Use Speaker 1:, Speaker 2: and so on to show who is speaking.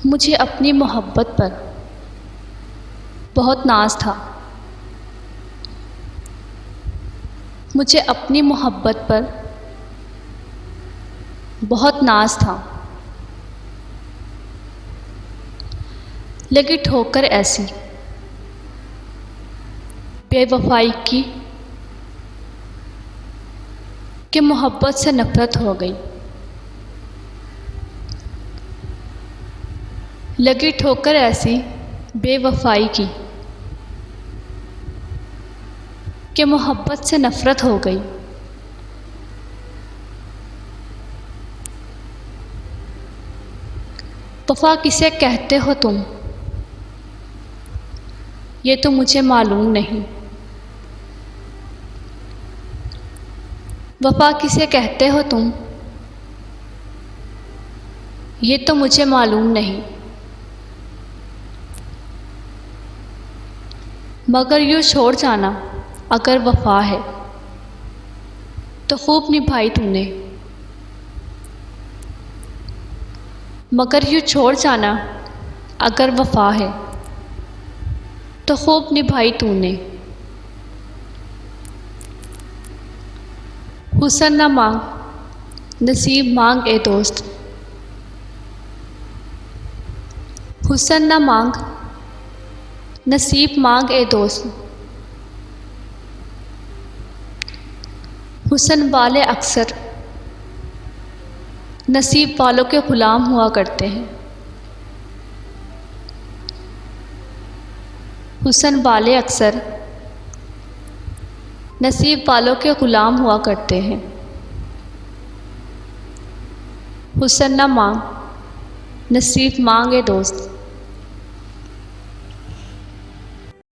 Speaker 1: मुझे अपनी मोहब्बत पर बहुत नाज था। मुझे अपनी मोहब्बत पर बहुत नाज था। लगी ठोकर ऐसी बेवफाई की कि मोहब्बत से नफ़रत हो गई। लगी ठोकर ऐसी बेवफाई की कि मोहब्बत से नफ़रत हो गई। वफ़ा किसे कहते हो तुम, ये तो मुझे मालूम नहीं। वफ़ा किसे कहते हो तुम, ये तो मुझे मालूम नहीं। मगर यूँ छोड़ जाना अगर वफ़ा है तो खूब निभाई तूने। मगर यूँ छोड़ जाना अगर वफ़ा है तो खूब निभाई तूने। हुस्न न मांग नसीब मांग ए दोस्त, हुस्न न मांग नसीब मांग ए दोस्त। हुस्न वाले अक्सर नसीब वालों के ग़ुलाम हुआ करते हैं। हुस्न वाले अक्सर नसीब वालों के ग़ुलाम हुआ करते हैं। हुस्न न मांग नसीब मांग ए दोस्त।